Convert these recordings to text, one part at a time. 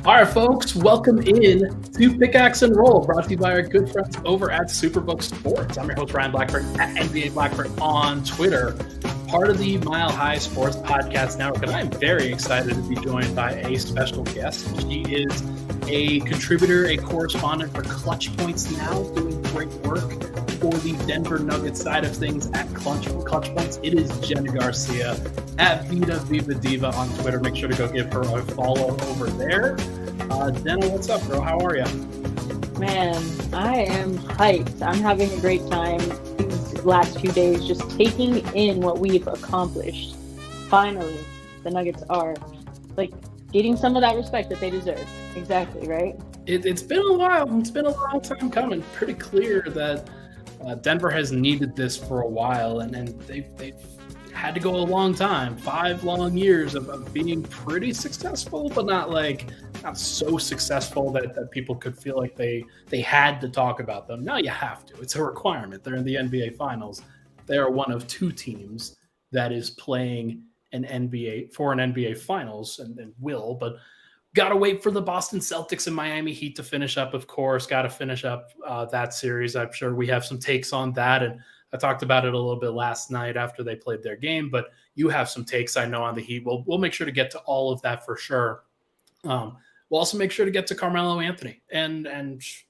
All right, folks, welcome in to Pickaxe and Roll, brought to you by our good friends over at Superbook Sports. I'm your host, Ryan Blackburn, at NBA Blackburn on Twitter, part of the Mile High Sports Podcast Network, and I'm very excited to be joined by a special guest. She is a contributor, a correspondent for Clutch Points now, doing great work for the Denver Nuggets side of things at Clutch Points. It is Jena Garcia at Vida Viva Diva on Twitter. Make sure to go give her a follow over there. Jena, what's up, bro? How are you? Man, I am hyped. I'm having a great time these last few days, just taking in what we've accomplished. Finally, the Nuggets are getting some of that respect that they deserve. Exactly, right? It's been a while. It's been a long time coming. Pretty clear that Denver has needed this for a while, and they've had to go a long time, 5 long years of being pretty successful, but not so successful that people could feel like they had to talk about them. Now you have to. It's a requirement. They're in the NBA Finals. They are one of 2 teams that is playing an NBA Finals and will, but got to wait for the Boston Celtics and Miami Heat to finish up, of course. Got to finish up that series. I'm sure we have some takes on that, and I talked about it a little bit last night after they played their game, but you have some takes, I know, on the Heat. We'll make sure to get to all of that for sure. We'll also make sure to get to Carmelo Anthony and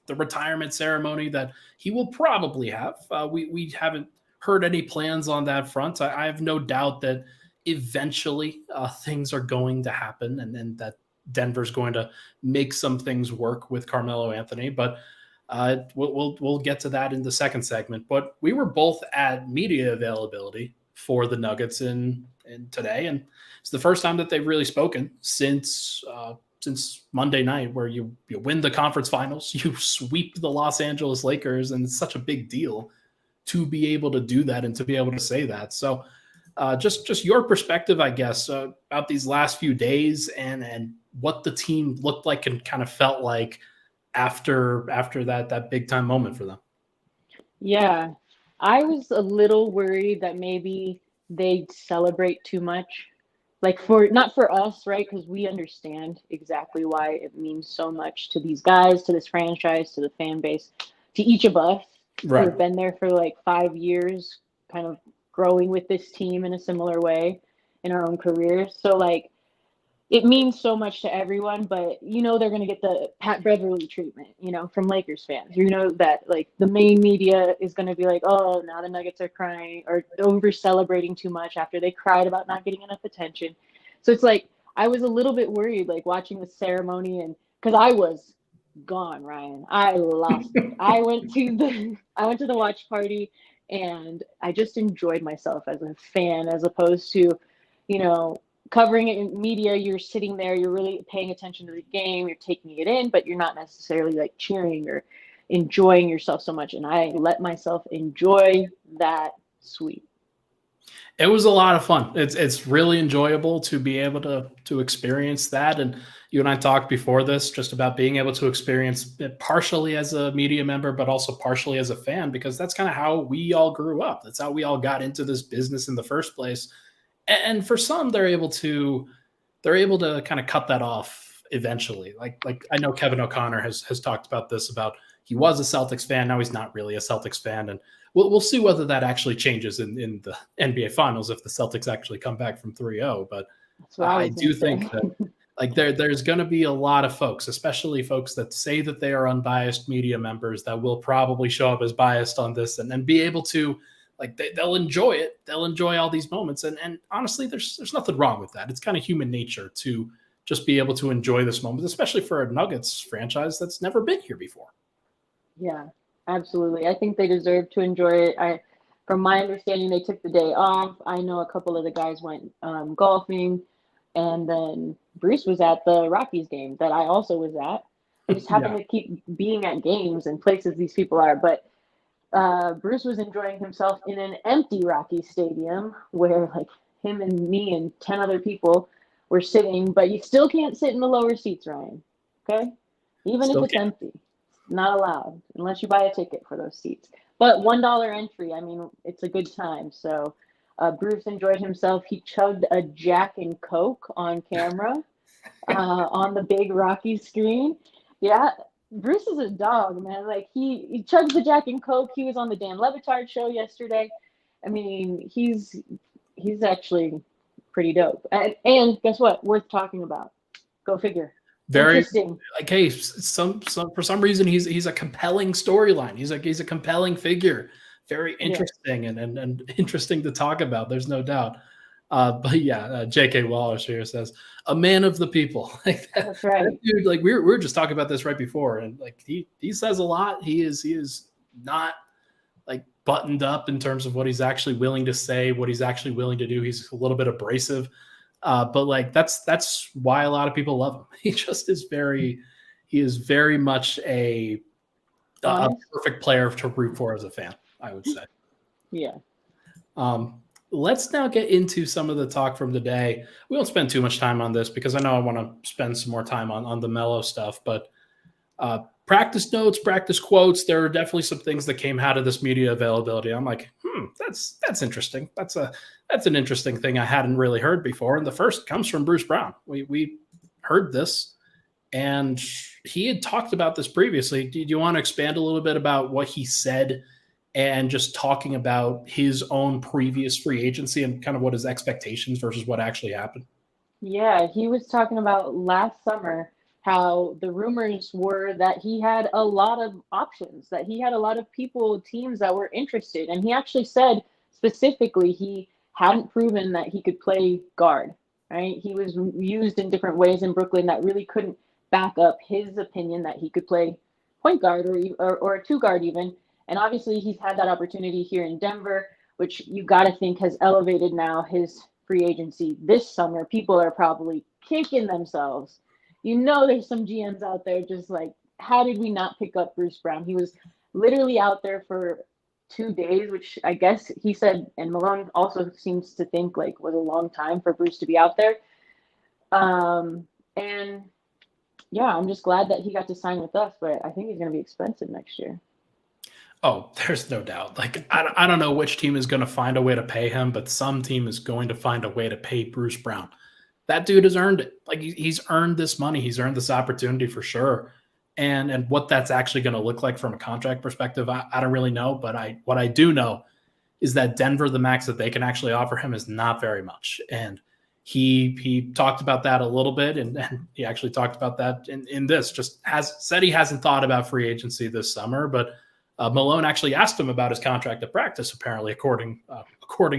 the retirement ceremony that he will probably have. We haven't heard any plans on that front. I have no doubt that eventually things are going to happen and that Denver's going to make some things work with Carmelo Anthony, but we'll get to that in the second segment. But we were both at media availability for the Nuggets in today, and it's the first time that they've really spoken since Monday night, where you win the conference finals, you sweep the Los Angeles Lakers, and it's such a big deal to be able to do that and to be able to say that. So just your perspective, I guess, about these last few days and what the team looked like and kind of felt like after that big time moment for them. Yeah, I was a little worried that maybe they'd celebrate too much. Not for us, right? Because we understand exactly why it means so much to these guys, to this franchise, to the fan base, to each of us Right. who have been there for 5 years, kind of growing with this team in a similar way in our own careers. So it means so much to everyone, but they're going to get the Pat Beverly treatment, from Lakers fans. That the main media is going to be oh, now the Nuggets are crying or over celebrating too much after they cried about not getting enough attention. So it's I was a little bit worried watching the ceremony, and because I was gone, Ryan. I lost it. I went to the watch party, and I just enjoyed myself as a fan, as opposed to, covering it in media. You're sitting there, you're really paying attention to the game, you're taking it in, but you're not necessarily cheering or enjoying yourself so much. And I let myself enjoy that sweep. It was a lot of fun. It's really enjoyable to be able to experience that. And you and I talked before this just about being able to experience it partially as a media member, but also partially as a fan, because that's kind of how we all grew up. That's how we all got into this business in the first place. And for some, they're able to kind of cut that off eventually. Like I know Kevin O'Connor has talked about this, about he was a Celtics fan. Now he's not really a Celtics fan. And we'll see whether that actually changes in the NBA Finals if the Celtics actually come back from 3-0. But I do think that there's going to be a lot of folks, especially folks that say that they are unbiased media members, that will probably show up as biased on this and be able to, they'll enjoy it. They'll enjoy all these moments. And honestly, there's nothing wrong with that. It's kind of human nature to just be able to enjoy this moment, especially for a Nuggets franchise that's never been here before. Yeah, absolutely. I think they deserve to enjoy it. From my understanding, they took the day off. I know a couple of the guys went golfing, and then Bruce was at the Rockies game that I also was at. I just happen to keep being at games and places these people are. But Bruce was enjoying himself in an empty Rockies stadium where him and me and 10 other people were sitting, but you still can't sit in the lower seats, Ryan. Okay? Even if it's empty. Not allowed unless you buy a ticket for those seats. But $1 entry, I mean, it's a good time. So Bruce enjoyed himself. He chugged a Jack and Coke on camera. on the big Rocky screen. Yeah, Bruce is a dog, man. Like he chugs the Jack and Coke. He was on the Dan Levitard show yesterday. I mean, he's actually pretty dope. And guess what? Worth talking about. Go figure. Very Interesting. like, hey, some for some reason he's a compelling storyline. He's a compelling figure. Very interesting and interesting to talk about. There's no doubt. But yeah, J.K. Wallace here says, "A man of the people." Like That's right. that dude, like we were just talking about this right before, and like he says a lot. He is not like buttoned up in terms of what he's actually willing to say, what he's actually willing to do. He's a little bit abrasive, but like that's why a lot of people love him. He is very much a perfect player to root for as a fan, I would say. Yeah. Let's now get into some of the talk from today. We won't spend too much time on this because I know I want to spend some more time on the Melo stuff, but practice notes, practice quotes, there are definitely some things that came out of this media availability. I'm like, that's interesting. That's an interesting thing I hadn't really heard before. And the first comes from Bruce Brown. We heard this, and he had talked about this previously. Do you want to expand a little bit about what he said and just talking about his own previous free agency and kind of what his expectations versus what actually happened? Yeah, he was talking about last summer how the rumors were that he had a lot of options, that he had a lot of teams that were interested. And he actually said specifically he hadn't proven that he could play guard, right? He was used in different ways in Brooklyn that really couldn't back up his opinion that he could play point guard or a two guard even. And obviously he's had that opportunity here in Denver, which you got to think has elevated now his free agency this summer. People are probably kicking themselves. You know, there's some GMs out there just like, how did we not pick up Bruce Brown? He was literally out there for 2 days, which I guess he said, and Malone also seems to think like was a long time for Bruce to be out there. And yeah, I'm just glad that he got to sign with us, but I think he's going to be expensive next year. Oh, there's no doubt. Like, I don't know which team is going to find a way to pay him, but some team is going to find a way to pay Bruce Brown. That dude has earned it. Like, he's earned this money. He's earned this opportunity for sure. And what that's actually going to look like from a contract perspective, I don't really know. But what I do know is that Denver, the max that they can actually offer him is not very much. And he talked about that a little bit, and he actually talked about that in this. Just said he hasn't thought about free agency this summer, but Malone actually asked him about his contract at practice, apparently, according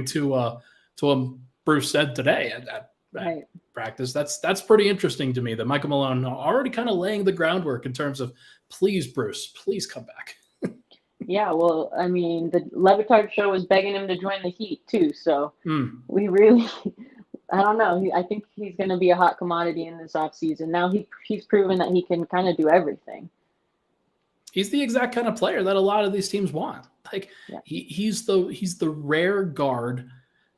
to him. Bruce said today at practice. That's pretty interesting to me that Michael Malone already kind of laying the groundwork in terms of, please, Bruce, please come back. Yeah, well, I mean, the Levitard show was begging him to join the Heat too, so we really, I don't know. I think he's going to be a hot commodity in this offseason. Now he's proven that he can kind of do everything. He's the exact kind of player that a lot of these teams want. Like he's the rare guard,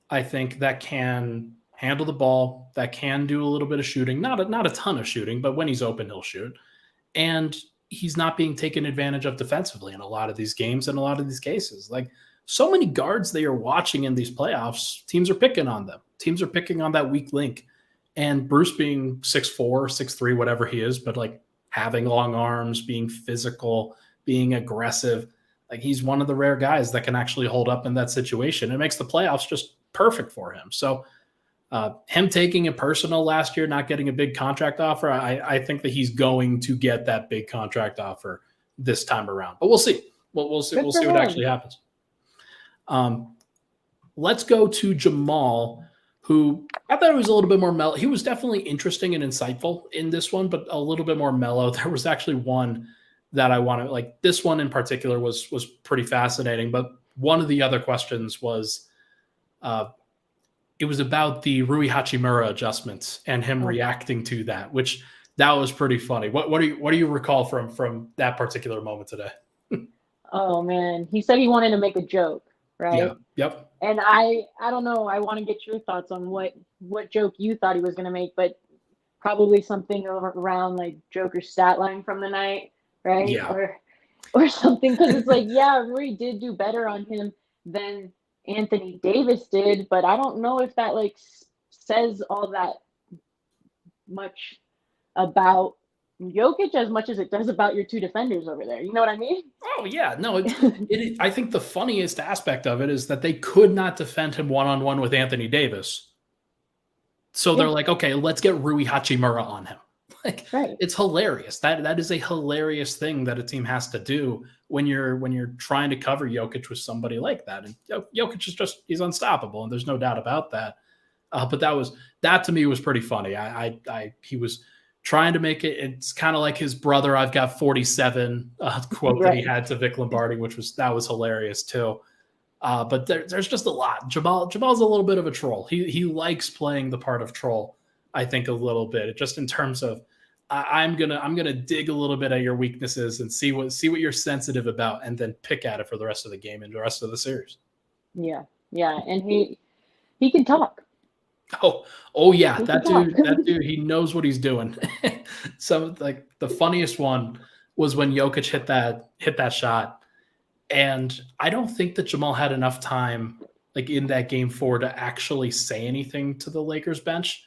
I think, that can handle the ball, that can do a little bit of shooting, not a ton of shooting, but when he's open, he'll shoot. And he's not being taken advantage of defensively in a lot of these games and a lot of these cases. Like, so many guards they are watching in these playoffs, teams are picking on them. Teams are picking on that weak link. And Bruce being 6'4", 6'3", whatever he is, but like having long arms, being physical, being aggressive, like he's one of the rare guys that can actually hold up in that situation. It makes the playoffs just perfect for him. So him taking it personal last year, not getting a big contract offer, I think that he's going to get that big contract offer this time around. But we'll see. We'll see what actually happens. Let's go to Jamal, who I thought was a little bit more mellow. He was definitely interesting and insightful in this one, but a little bit more mellow. There was actually one that I wanted, like this one in particular was pretty fascinating. But one of the other questions was, it was about the Rui Hachimura adjustments and him reacting to that, which that was pretty funny. What do you recall from that particular moment today? Oh man, he said he wanted to make a joke, right? Yeah. Yep. And I don't know. I want to get your thoughts on what joke you thought he was going to make, but probably something around like Joker's stat line from the night, right? Yeah. Or something, because it's like, yeah, Rui did do better on him than Anthony Davis did, but I don't know if that like says all that much about Jokic as much as it does about your two defenders over there. You know what I mean? Oh yeah, no. I think the funniest aspect of it is that they could not defend him one-on-one with Anthony Davis, so they're like, okay, let's get Rui Hachimura on him. Like, It's hilarious. That is a hilarious thing that a team has to do when you're trying to cover Jokic with somebody like that. And Jokic is he's unstoppable, and there's no doubt about that. But that to me was pretty funny. He was trying to make it. It's kind of like his brother. I've got 47 quote that he had to Vic Lombardi, which was hilarious too. But there's just a lot. Jamal's a little bit of a troll. He likes playing the part of troll, I think, a little bit. Just in terms of I'm gonna dig a little bit at your weaknesses and see what you're sensitive about, and then pick at it for the rest of the game and the rest of the series. Yeah, and he can talk. Oh yeah, that dude, he knows what he's doing. So like the funniest one was when Jokic hit that shot, and I don't think that Jamal had enough time like in that game 4 to actually say anything to the Lakers bench.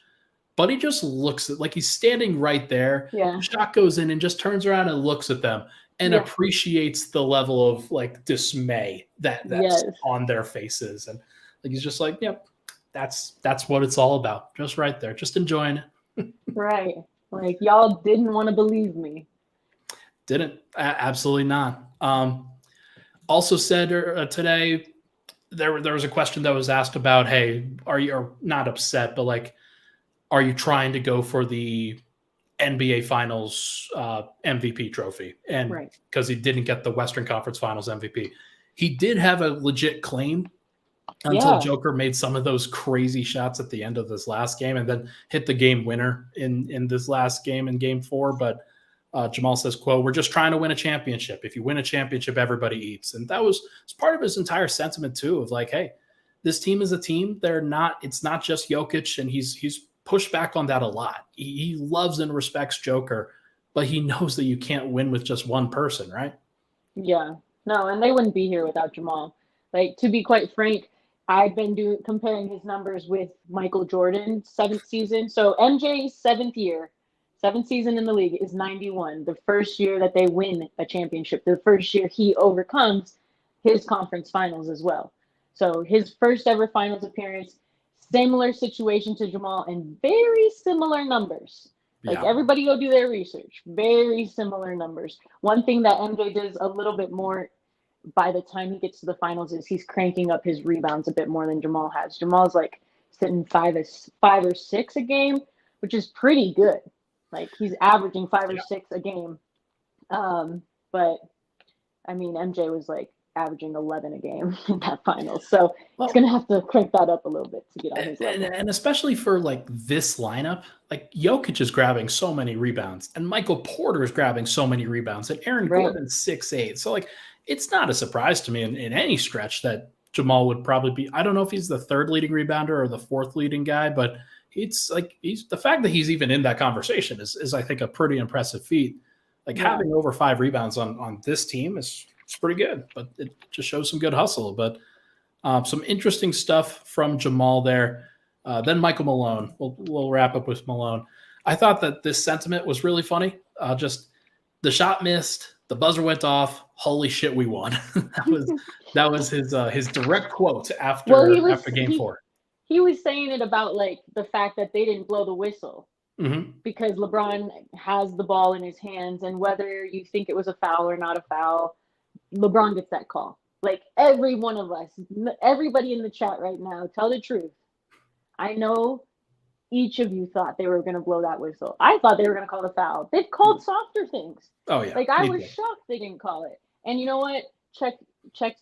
But he just looks like he's standing right there. Yeah. The shot goes in and just turns around and looks at them and appreciates the level of like dismay that's on their faces. And like he's just like, yep, that's what it's all about. Just right there. Just enjoying it. Right. Like y'all didn't want to believe me. Didn't. Absolutely not. Also said today, there was a question that was asked about, hey, are you not upset, but like, are you trying to go for the NBA Finals MVP trophy? And because he didn't get the Western Conference Finals MVP, he did have a legit claim until Joker made some of those crazy shots at the end of this last game and then hit the game winner in this last game in game 4. But Jamal says, quote, "We're just trying to win a championship. If you win a championship, everybody eats." And that was part of his entire sentiment too, of like, hey, this team is a team. It's not just Jokic, and he's pushed back on that a lot. He loves and respects Joker, but he knows that you can't win with just one person, right? Yeah. No, and they wouldn't be here without Jamal. Like, to be quite frank, I've been comparing his numbers with Michael Jordan's 7th season. So MJ's 7th season in the league is 91. The first year that they win a championship, the first year he overcomes his conference finals as well. So his first ever finals appearance, similar situation to Jamal, and very similar numbers. Like everybody go do their research. Very similar numbers. One thing that MJ does a little bit more by the time he gets to the finals is he's cranking up his rebounds a bit more than Jamal has. Jamal's like sitting 5 or 6 a game, which is pretty good. Like he's averaging 5 or 6 a game. But I mean, MJ was like averaging 11 a game in that finals. So he's going to have to crank that up a little bit to get on his level. And especially for like this lineup, like Jokic is grabbing so many rebounds and Michael Porter is grabbing so many rebounds and Aaron Gordon's 6'8". So like, it's not a surprise to me in any stretch that Jamal would probably be, I don't know if he's the 3rd leading rebounder or the 4th leading guy, but it's like, the fact that he's even in that conversation is I think a pretty impressive feat. Like having over 5 rebounds on this team is pretty good, but it just shows some good hustle. But some interesting stuff from Jamal there. Then Michael Malone. We'll wrap up with Malone. I thought that this sentiment was really funny. Just the shot missed, the buzzer went off. Holy shit, we won. that was his direct quote after game 4. He was saying it about like the fact that they didn't blow the whistle. Mm-hmm. Because LeBron has the ball in his hands, and whether you think it was a foul or not a foul, LeBron gets that call. Like every one of us, everybody in the chat right now, tell the truth. I know each of you thought they were going to blow that whistle. I thought they were going to call the foul. They've called softer things. Oh yeah. Like I was shocked they didn't call it. And you know what? Check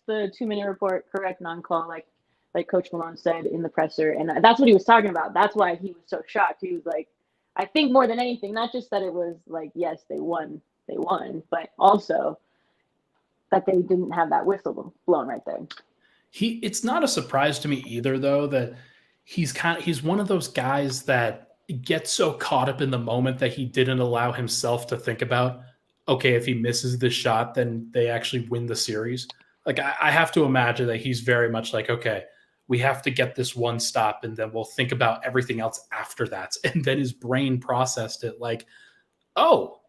the 2-minute report, correct non-call, like Coach Malone said in the presser, and that's what he was talking about. That's why he was so shocked. He was like, I think more than anything, not just that it was like, yes, they won, but also that they didn't have that whistle blown right there. It's not a surprise to me either, though, that he's one of those guys that gets so caught up in the moment that he didn't allow himself to think about, okay, if he misses this shot, then they actually win the series. Like I have to imagine that he's very much like, okay, we have to get this one stop and then we'll think about everything else after that. And then his brain processed it like, oh,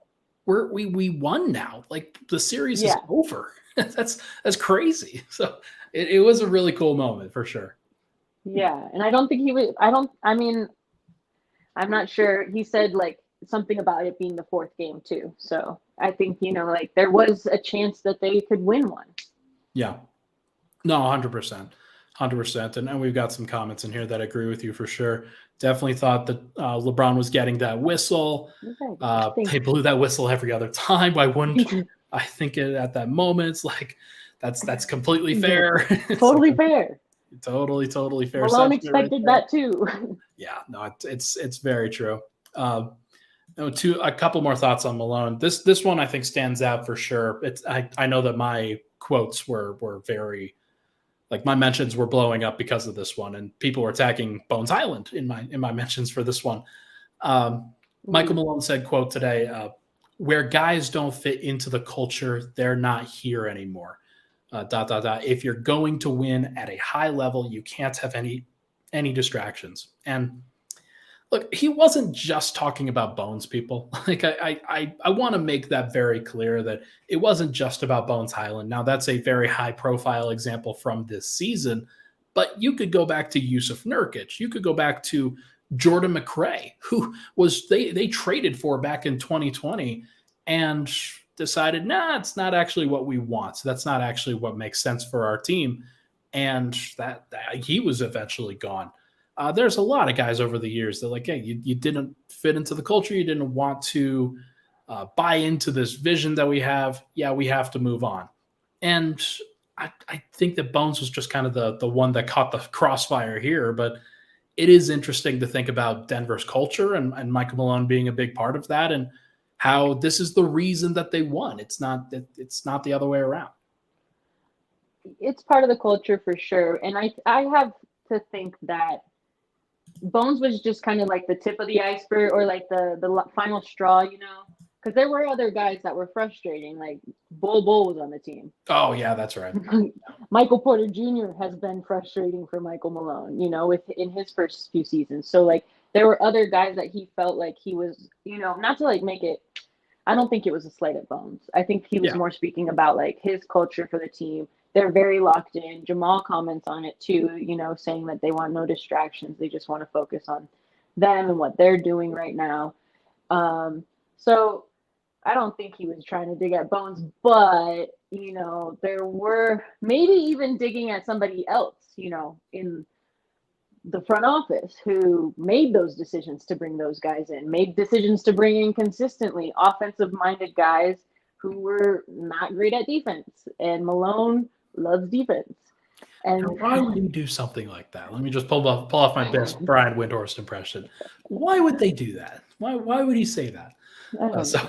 we won now. Like the series is over. That's crazy. So it was a really cool moment for sure. Yeah. And I don't think I mean, I'm not sure. He said like something about it being the fourth game too. So I think, like there was a chance that they could win one. Yeah. No, 100%. 100%. And we've got some comments in here that agree with you for sure. Definitely thought that LeBron was getting that whistle. They blew that whistle every other time. Why wouldn't I think it at that moment? It's like, that's completely fair. Totally fair. Totally fair. Malone expected that too. Yeah, no, it's very true. A couple more thoughts on Malone. This one I think stands out for sure. I know that my quotes were very, like my mentions were blowing up because of this one, and people were attacking Bones Highland in my mentions for this one. Michael Malone said, quote today, where guys don't fit into the culture, they're not here anymore. ... If you're going to win at a high level, you can't have any distractions. And look, he wasn't just talking about Bones, people. Like I want to make that very clear that it wasn't just about Bones Highland. Now that's a very high profile example from this season, but you could go back to Yusuf Nurkic. You could go back to Jordan McRae, who was they traded for back in 2020 and decided, it's not actually what we want. So that's not actually what makes sense for our team. And that he was eventually gone. There's a lot of guys over the years that like, hey, you didn't fit into the culture. You didn't want to buy into this vision that we have. Yeah, we have to move on. And I think that Bones was just kind of the one that caught the crossfire here. But it is interesting to think about Denver's culture and Michael Malone being a big part of that, and how this is the reason that they won. It's not the other way around. It's part of the culture for sure. And I have to think that Bones was just kind of like the tip of the iceberg, or like the final straw, because there were other guys that were frustrating. Like Bull was on the team. Oh yeah, that's right. Michael Porter Jr. has been frustrating for Michael Malone, in his first few seasons. So like there were other guys that he felt like he was, not to like make it, I don't think it was a slight at Bones. I think he was more speaking about like his culture for the team. They're very locked in. Jamal comments on it too, saying that they want no distractions. They just want to focus on them and what they're doing right now. So I don't think he was trying to dig at Bones, but, there were maybe even digging at somebody else, in the front office who made those decisions to bring those guys in, made decisions to bring in consistently offensive-minded guys who were not great at defense. And Malone loves defense. And why would he do something like that? Let me just pull off my best Brian Windhorst impression. Why would they do that? Why would he say that?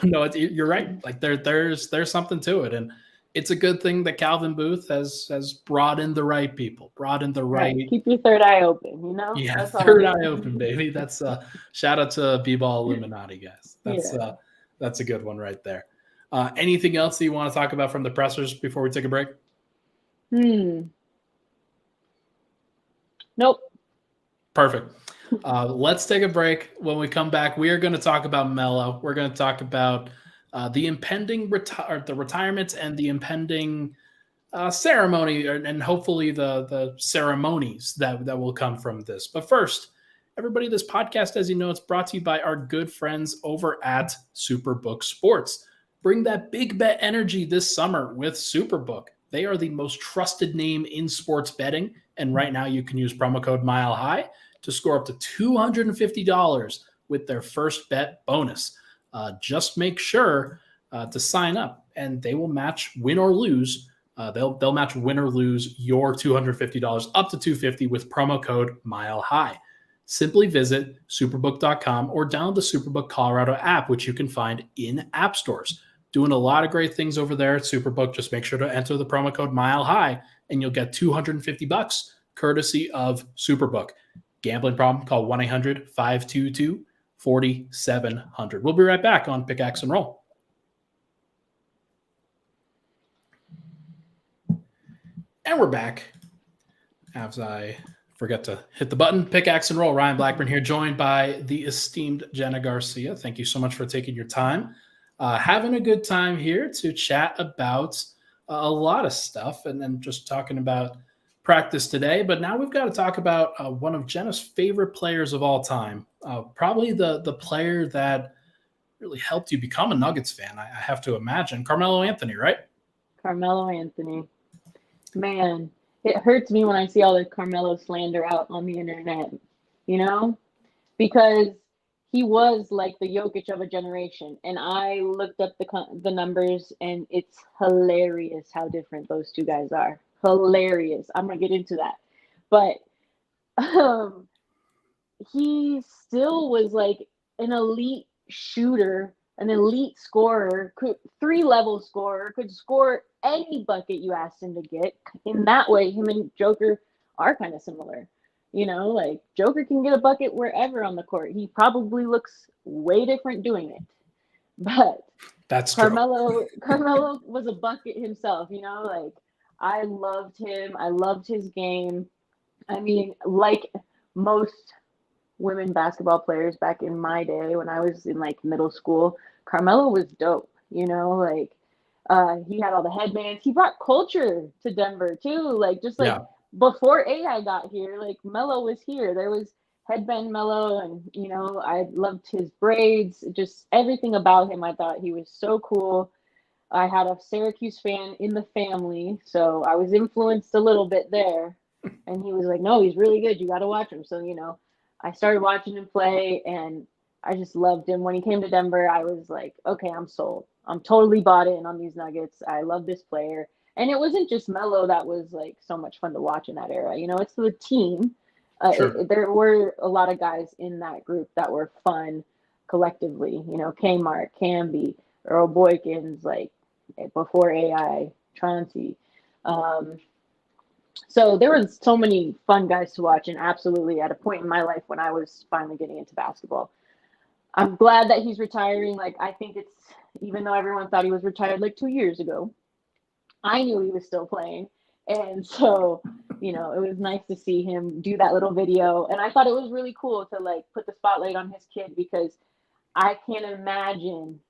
No, you're right. Like there's something to it, and it's a good thing that Calvin Booth has brought in the right people, right. Keep your third eye open, Yeah, that's third eye open, baby. That's shout out to B-Ball Illuminati guys. That's a good one right there. Anything else that you want to talk about from the pressers before we take a break? Nope. Perfect. Let's take a break. When we come back, we are going to talk about Melo. We're going to talk about the impending retirement and the impending ceremony, and hopefully the ceremonies that will come from this. But first, everybody, this podcast, as you know, it's brought to you by our good friends over at Superbook Sports. Bring that big bet energy this summer with Superbook. They are the most trusted name in sports betting, and right now you can use promo code MileHigh to score up to $250 with their first bet bonus. Just make sure to sign up, and they will match win or lose. They'll match win or lose your $250 up to $250 with promo code MileHigh. Simply visit superbook.com or download the Superbook Colorado app, which you can find in app stores. Doing a lot of great things over there at Superbook. Just make sure to enter the promo code MileHigh, and you'll get $250 courtesy of Superbook. Gambling problem? Call 1-800-522-4700. We'll be right back on Pickaxe and Roll. And we're back as I Forget to hit the button. Pickaxe and roll. Ryan Blackburn here, joined by the esteemed Jena Garcia. Thank you so much for taking your time. Having a good time here to chat about a lot of stuff, and then just talking about practice today. But now we've got to talk about one of Jena's favorite players of all time. Probably the player that really helped you become a Nuggets fan, I have to imagine. Carmelo Anthony, right? Carmelo Anthony. Man, it hurts me when I see all the Carmelo slander out on the internet, because he was like the Jokic of a generation. And I looked up the numbers, and it's hilarious how different those two guys are. Hilarious. I'm going to get into that. But he still was like an elite shooter, an elite scorer, three-level scorer, could score any bucket you asked him to get. In that way, him and Joker are kind of similar. Like Joker can get a bucket wherever on the court. He probably looks way different doing it. But that's Carmelo was a bucket himself, like I loved him. I loved his game. I mean, like most women basketball players back in my day when I was in like middle school, Carmelo was dope, like he had all the headbands. He brought culture to Denver too, before AI got here, like Melo was here. There was headband Melo, and I loved his braids, just everything about him. I thought he was so cool. I had a Syracuse fan in the family, so I was influenced a little bit there. And he was like, no, he's really good. You got to watch him. So, I started watching him play, and I just loved him. When he came to Denver, I was like, okay, I'm sold. I'm totally bought in on these Nuggets. I love this player. And it wasn't just Melo that was like so much fun to watch in that era. It's the team. Sure. There were a lot of guys in that group that were fun collectively. Kmart, Camby, Earl Boykins, like before AI, Chauncey. So there was so many fun guys to watch, and absolutely at a point in my life when I was finally getting into basketball. I'm glad that he's retiring. Like, I think even though everyone thought he was retired like 2 years ago, I knew he was still playing. And so, it was nice to see him do that little video. And I thought it was really cool to like put the spotlight on his kid, because I can't imagine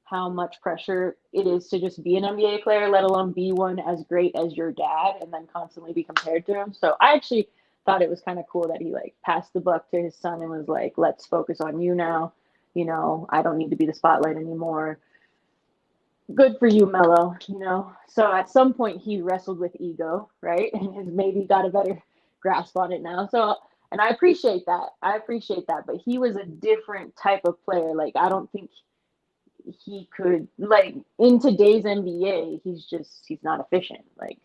how much pressure it is to just be an NBA player, let alone be one as great as your dad and then constantly be compared to him. So I actually thought it was kind of cool that he like passed the buck to his son and was like, let's focus on you now. I don't need to be the spotlight anymore. Good for you, Melo, So at some point he wrestled with ego, right? And has maybe got a better grasp on it now. So, and I appreciate that. But he was a different type of player. Like, I don't think he could, like, in today's NBA, he's not efficient. Like,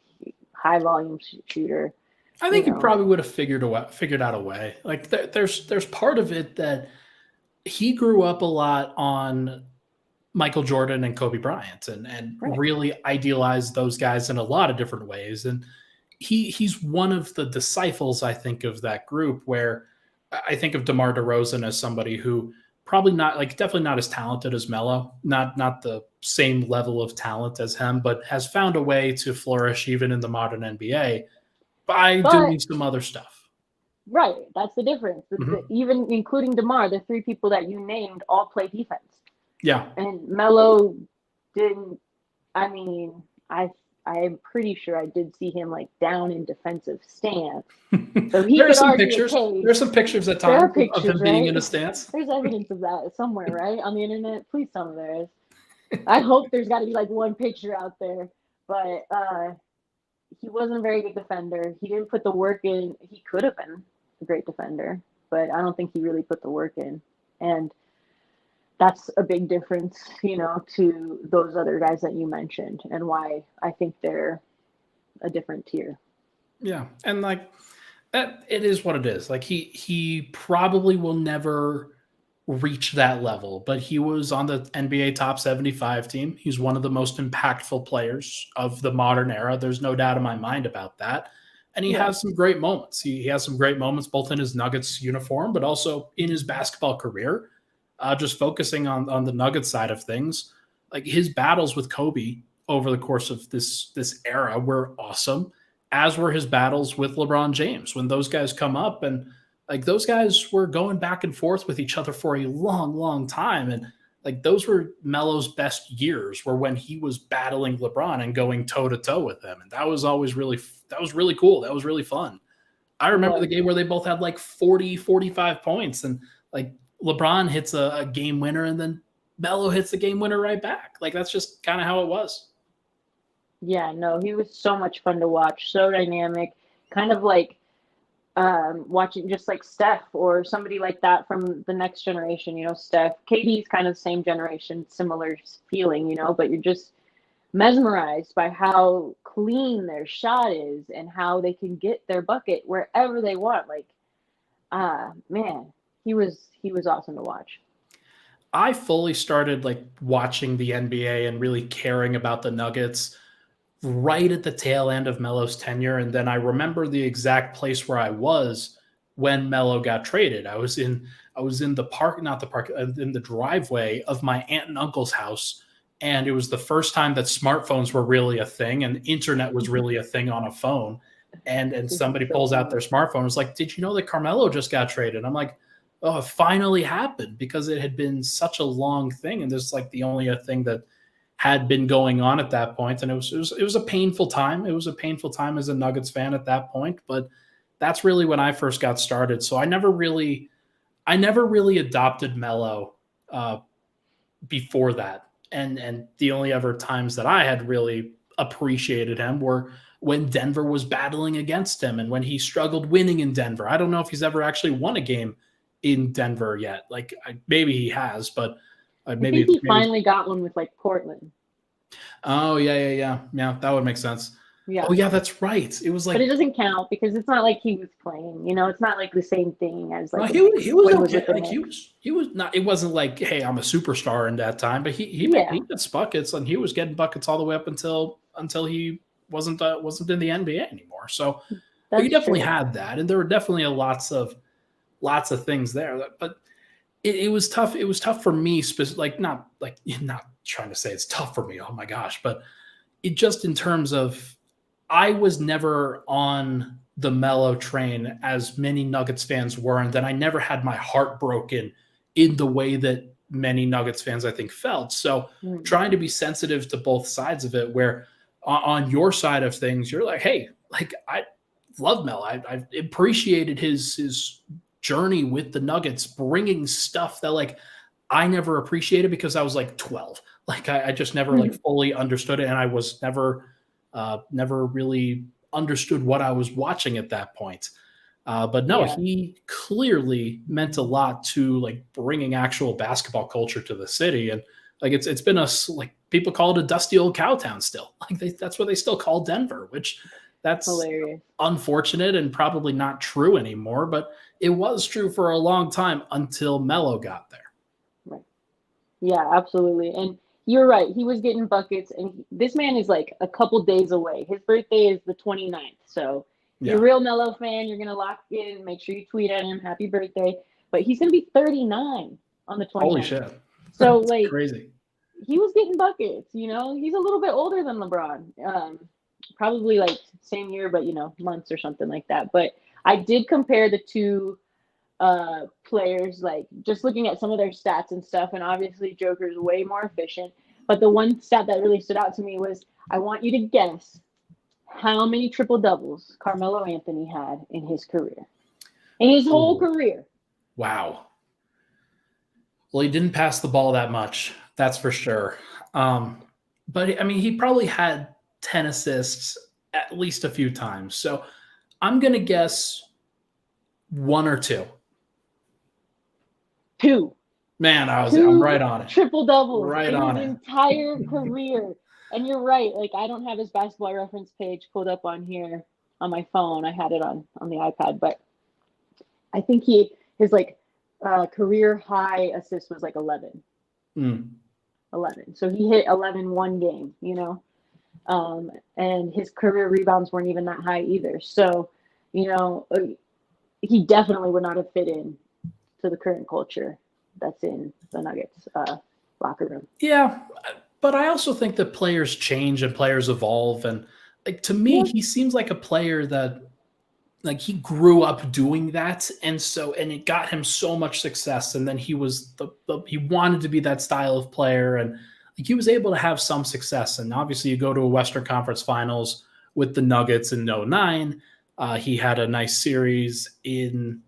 high volume shooter. I think he probably would have figured out a way. Like, there's part of it that he grew up a lot on Michael Jordan and Kobe Bryant, and Right. really idealized those guys in a lot of different ways. And he's one of the disciples, I think, of that group, where I think of DeMar DeRozan as somebody who probably definitely not as talented as Melo, not the same level of talent as him, but has found a way to flourish even in the modern NBA by doing some other stuff. Right. That's the difference. Even including DeMar, the three people that you named all play defense. Yeah. And Melo didn't. I mean, I'm pretty sure I did see him like down in defensive stance. So he There are could some argue pictures. a case. There's some pictures at times of him being in a stance. There's evidence of that somewhere, right, on the internet. Please tell me there is. I hope there's got to be like one picture out there. But he wasn't a very good defender. He didn't put the work in. He could have been a great defender, but I don't think he really put the work in. And that's a big difference, to those other guys that you mentioned, and why I think they're a different tier. Yeah. And like that, it is what it is. Like he probably will never reach that level, but he was on the NBA top 75 team. He's one of the most impactful players of the modern era. There's no doubt in my mind about that. And he has some great moments. He has some great moments both in his Nuggets uniform, but also in his basketball career. Just focusing on the Nuggets side of things, like his battles with Kobe over the course of this era were awesome. as were his battles with LeBron James. When those guys come up, and like those guys were going back and forth with each other for a long, long time. And like those were Melo's best years, were when he was battling LeBron and going toe to toe with him. And that was always that was really cool. That was really fun. I remember the game where they both had like 40, 45 points, and like LeBron hits a game winner, and then Melo hits the game winner right back. Like that's just kind of how it was. Yeah, no, he was so much fun to watch, so dynamic, kind of like watching just like Steph or somebody like that from the next generation. Steph, KD's kind of the same generation, similar feeling, but you're just mesmerized by how clean their shot is and how they can get their bucket wherever they want. Like, man, he was awesome to watch. I fully started like watching the NBA and really caring about the Nuggets right at the tail end of Melo's tenure. And then I remember the exact place where I was when Melo got traded. I was in the park, not the park, in the driveway of my aunt and uncle's house. And it was the first time that smartphones were really a thing and internet was really a thing on a phone. And somebody pulls out their smartphone and was like, did you know that Carmelo just got traded? I'm like, oh, it finally happened, because it had been such a long thing. And this is like the only thing that had been going on at that point. And it was a painful time. It was a painful time as a Nuggets fan at that point, but that's really when I first got started. So I never really adopted Melo before that. And the only other times that I had really appreciated him were when Denver was battling against him and when he struggled winning in Denver. I don't know if he's ever actually won a game in Denver yet. Like maybe he has, but maybe I think he finally got one with like Portland. Oh yeah. That would make sense. Yeah. Oh yeah, that's right. It was like, but it doesn't count because it's not like he was playing. It's not like the same thing as like he was okay. Like he was not. It wasn't like, hey, I'm a superstar in that time. But he gets buckets, and he was getting buckets all the way up until he wasn't in the NBA anymore. So he definitely had that, and there were definitely lots of things there. But it was tough. It was tough for me, not trying to say it's tough for me. Oh my gosh, but it just in terms of I was never on the Melo train as many Nuggets fans were, and then I never had my heart broken in the way that many Nuggets fans I think felt. So trying to be sensitive to both sides of it, where on your side of things, you're like, hey, like I love Melo. I appreciated his journey with the Nuggets, bringing stuff that like I never appreciated because I was like 12. Like I just never like fully understood it, and I was never really understood what I was watching at that point. But no, he clearly meant a lot to like bringing actual basketball culture to the city, and like it's been like people call it a dusty old cow town still. Like that's what they still call Denver, which that's hilarious. Unfortunate and probably not true anymore, but it was true for a long time until Melo got there. Right. Yeah, absolutely. And you're right. He was getting buckets, and this man is like a couple days away. His birthday is the 29th. So you're a real Melo fan. You're going to lock in. Make sure you tweet at him. Happy birthday. But he's going to be 39 on the 29th. Holy shit. So like crazy. He was getting buckets, He's a little bit older than LeBron. Probably like same year, but months or something like that. But I did compare the two players, like just looking at some of their stats and stuff, and obviously Joker's way more efficient. But the one stat that really stood out to me was, I want you to guess how many triple doubles Carmelo Anthony had in his career, in his whole career. Wow. Well, he didn't pass the ball that much, that's for sure. But I mean, he probably had 10 assists at least a few times. So I'm going to guess 1 or 2. 2. Man, I'm right on it. Triple doubles right in on his it. entire career. And you're right. Like, I don't have his basketball reference page pulled up on here on my phone. I had it on the iPad, but I think his career high assist was like 11. 11. So he hit 11 one game, and his career rebounds weren't even that high either. So, he definitely would not have fit in to the current culture that's in the Nuggets locker room. Yeah, but I also think that players change and players evolve, and like to me, he seems like a player that like he grew up doing that, and it got him so much success, and then he was he wanted to be that style of player, and like he was able to have some success. And obviously you go to a Western Conference Finals with the Nuggets in '09. He had a nice series in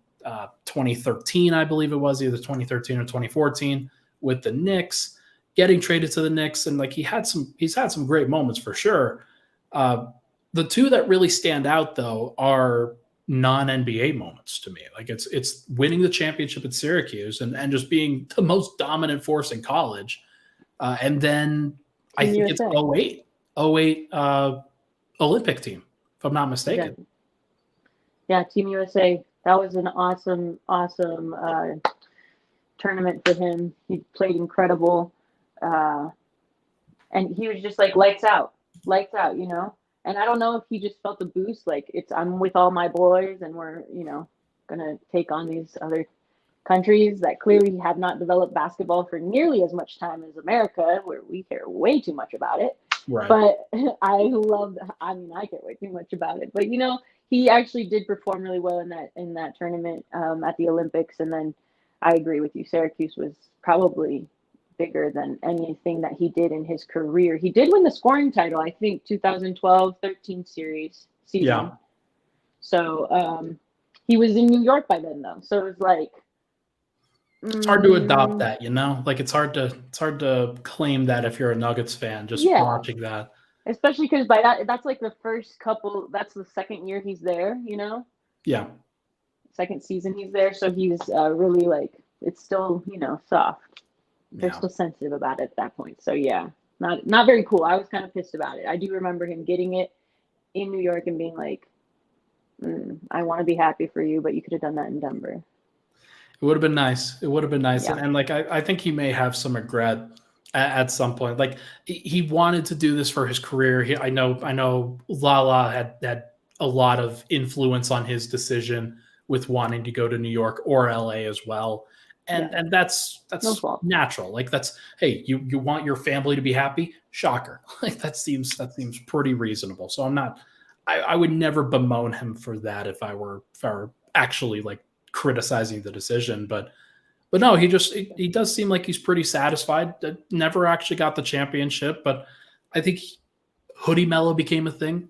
2013, I believe it was, either 2013 or 2014, with the Knicks, getting traded to the Knicks, and like he's had some great moments for sure. The two that really stand out though are non-NBA moments to me. Like it's winning the championship at Syracuse and just being the most dominant force in college. And then I Team think it's USA. '08 Olympic team, if I'm not mistaken. Exactly. Yeah, Team USA. That was an awesome tournament for him. He played incredible. And he was just like lights out, you know? And I don't know if he just felt the boost, like I'm with all my boys and we're, you know, gonna take on these other countries that clearly have not developed basketball for nearly as much time as America, where we care way too much about it. Right. But I care way too much about it. But you know, he actually did perform really well in that tournament at the Olympics. And then I agree with you, Syracuse was probably bigger than anything that he did in his career. He did win the scoring title, I think, 2012-13 season. Yeah. So he was in New York by then, though. So it was like it's hard to adopt that, you know. Like it's hard to claim that if you're a Nuggets fan, just watching that. Especially because that's like the first couple. That's the second year he's there, you know. Yeah. Second season he's there, so he's really like it's still, you know, soft. They're still sensitive about it at that point. So yeah, not very cool. I was kind of pissed about it. I do remember him getting it in New York and being like, I want to be happy for you, but you could have done that in Denver. It would have been nice. Yeah. And like I think he may have some regret at some point. Like he wanted to do this for his career. I know Lala had a lot of influence on his decision with wanting to go to New York or LA as well. And that's no natural. Like hey, you want your family to be happy? Shocker. Like that seems pretty reasonable. So I would never bemoan him for that if I were actually like criticizing the decision. But no, he does seem like he's pretty satisfied. Never actually got the championship, but I think Hoodie Melo became a thing.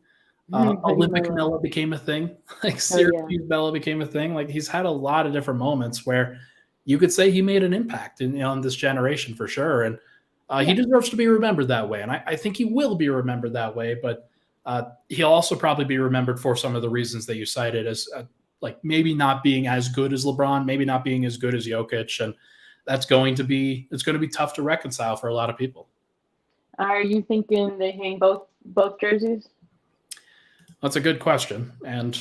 Olympic Melo became a thing. Like Syracuse Melo became a thing. Like he's had a lot of different moments where you could say he made an impact in this generation for sure. And he deserves to be remembered that way. And I think he will be remembered that way, but he'll also probably be remembered for some of the reasons that you cited as like maybe not being as good as LeBron, maybe not being as good as Jokic. And it's going to be tough to reconcile for a lot of people. Are you thinking they hang both jerseys? That's a good question. And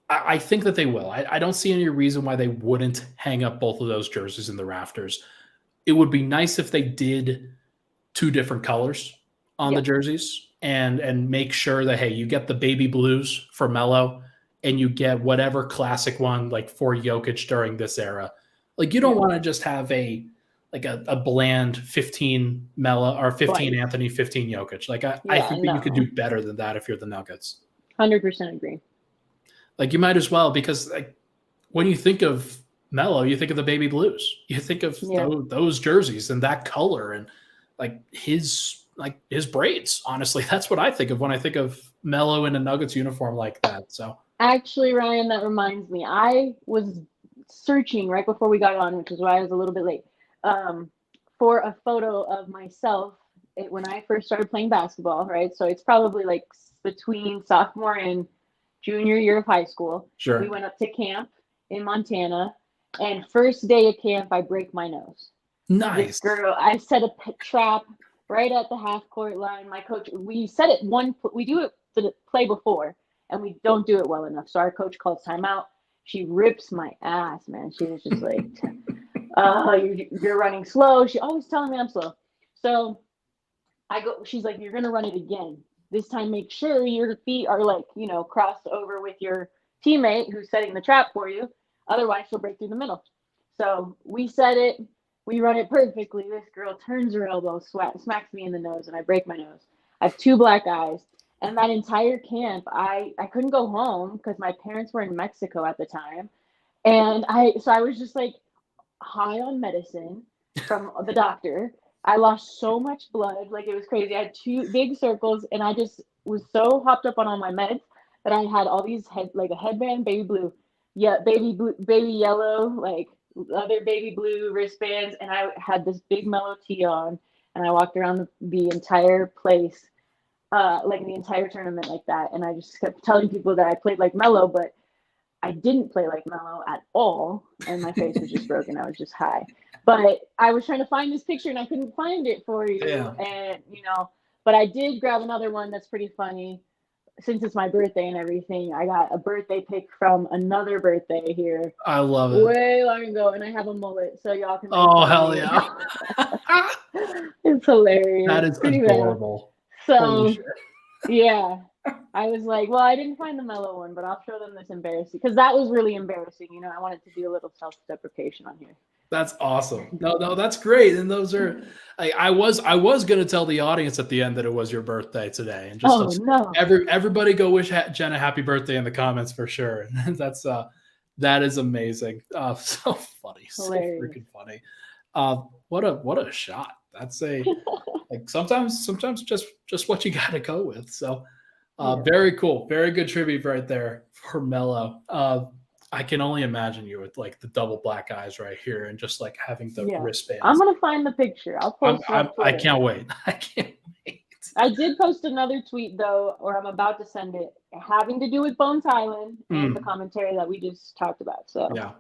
I think that they will. I don't see any reason why they wouldn't hang up both of those jerseys in the rafters. It would be nice if they did two different colors on the jerseys and make sure that, hey, you get the baby blues for Melo and you get whatever classic one like for Jokic during this era. Like you don't want to just have a bland 15 Melo or 15 Anthony, 15 Jokic. Like I think that you could do better than that if you're the Nuggets. 100% agree. Like you might as well, because like when you think of Melo, you think of the baby blues. You think of those jerseys and that color and like his braids. Honestly, that's what I think of when I think of Melo in a Nuggets uniform like that. So actually, Ryan, that reminds me. I was searching right before we got on, which is why I was a little bit late, for a photo of myself when I first started playing basketball. Right, so it's probably like between sophomore and junior year of high school. Sure. We went up to camp in Montana, and first day of camp, I break my nose. Nice. This girl, I set a trap right at the half court line. My coach, we set it we do it for the play before, and we don't do it well enough. So our coach calls timeout. She rips my ass, man. She was just like, you're running slow. She always telling me I'm slow. So she's like, you're going to run it again. This time, make sure your feet are like, crossed over with your teammate who's setting the trap for you. Otherwise, she'll break through the middle. So we set it. We run it perfectly. This girl turns her elbow, smacks me in the nose, and I break my nose. I have 2 black eyes. And that entire camp, I couldn't go home because my parents were in Mexico at the time. And I was just like high on medicine from the doctor. I lost so much blood, like it was crazy. I had 2 big circles, and I just was so hopped up on all my meds that I had all these like a headband, baby blue, baby yellow, like other baby blue wristbands, and I had this big mellow tee on, and I walked around the entire place, like the entire tournament like that, and I just kept telling people that I played like Melo, but I didn't play like Melo at all, and my face was just broken. I was just high. But I was trying to find this picture, and I couldn't find it for you. Yeah. And, but I did grab another one that's pretty funny. Since it's my birthday and everything, I got a birthday pic from another birthday here. I love it. Way long ago, and I have a mullet, so y'all can. Oh, hell yeah. It's hilarious. That is pretty adorable. Bad. So, yeah. I was like, well, I didn't find the Melo one, but I'll show them this embarrassing, because that was really embarrassing. I wanted to do a little self-deprecation on here. That's awesome. No, that's great. And those are, I was going to tell the audience at the end that it was your birthday today, and just everybody go wish Jena happy birthday in the comments for sure. And that is amazing. So funny, hilarious. So freaking funny. What a shot. That's like sometimes just what you got to go with. So. Very cool. Very good tribute right there for Melo. I can only imagine you with like the double black eyes right here and just like having the wristbands. I'm going to find the picture. I'll post it. I can't wait. I can't wait. I did post another tweet though, or I'm about to send it, having to do with Bones Island and the commentary that we just talked about. So yeah.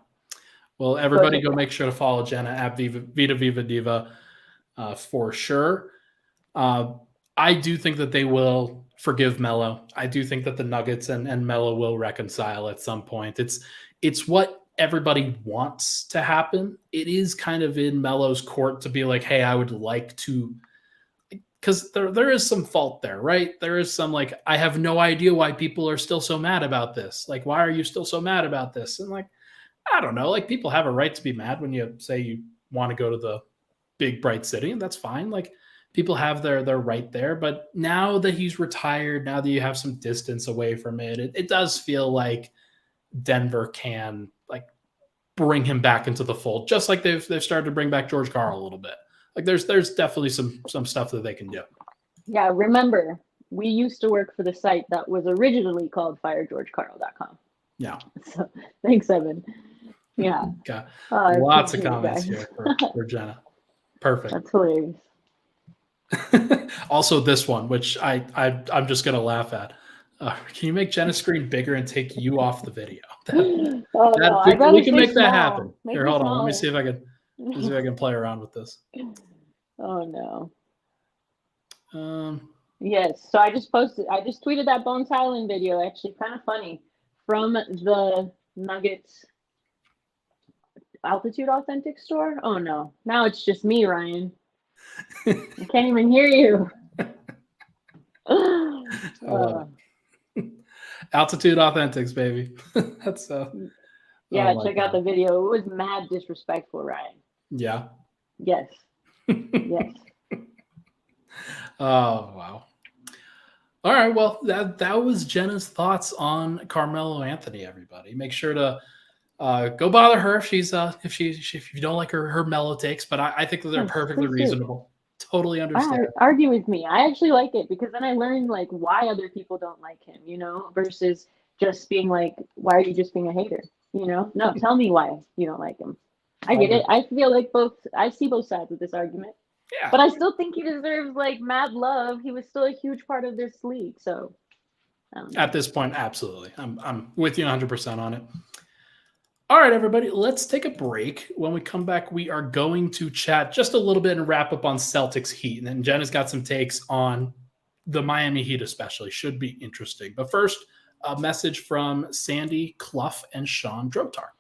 Well, everybody go make sure to follow Jena at Vita Viva Diva for sure. I do think that they will forgive Melo. I do think that the Nuggets and Melo will reconcile at some point. It's what everybody wants to happen. It is kind of in Melo's court to be like, hey, I would like to, because there is some fault there, right? There is some like, I have no idea why people are still so mad about this. Like, why are you still so mad about this? And like, I don't know, like people have a right to be mad when you say you want to go to the big bright city, and that's fine. Like, people have their right there, but now that he's retired, now that you have some distance away from it does feel like Denver can like bring him back into the fold, just like they've started to bring back George Karl a little bit. Like there's definitely some stuff that they can do. Yeah, remember, we used to work for the site that was originally called firegeorgekarl.com. Yeah. So, thanks, Evan. Yeah. Got lots of comments here for Jena. Perfect. That's hilarious. Also this one, which I'm just gonna laugh at. Can you make Jena's screen bigger and take you off the video? We can make that happen. Here, hold on. Let me see if I can play around with this. Oh no. Yes. So I just tweeted that Bones Highland video. Actually, kind of funny, from the Nuggets Altitude Authentic store. Oh no. Now it's just me, Ryan. I can't even hear you. Altitude Authentics, baby. That's yeah, check out the video. It was mad disrespectful, Ryan. Yeah. Yes. Yes. Oh wow. All right. Well, that was Jena's thoughts on Carmelo Anthony. Everybody, make sure to go bother her if if you don't like her Melo takes. But I think that they're perfectly reasonable. Totally understand. Argue with me. I actually like it because then I learned like why other people don't like him. Versus just being like, why are you just being a hater? No, tell me why you don't like him. I get it. I feel like I see both sides of this argument. Yeah. But I still think he deserves like mad love. He was still a huge part of this league. So at this point, absolutely. I'm with you 100% on it. All right, everybody, let's take a break. When we come back, we are going to chat just a little bit and wrap up on Celtics Heat. And then Jena's got some takes on the Miami Heat especially. Should be interesting. But first, a message from Sandy Clough and Sean Drotar.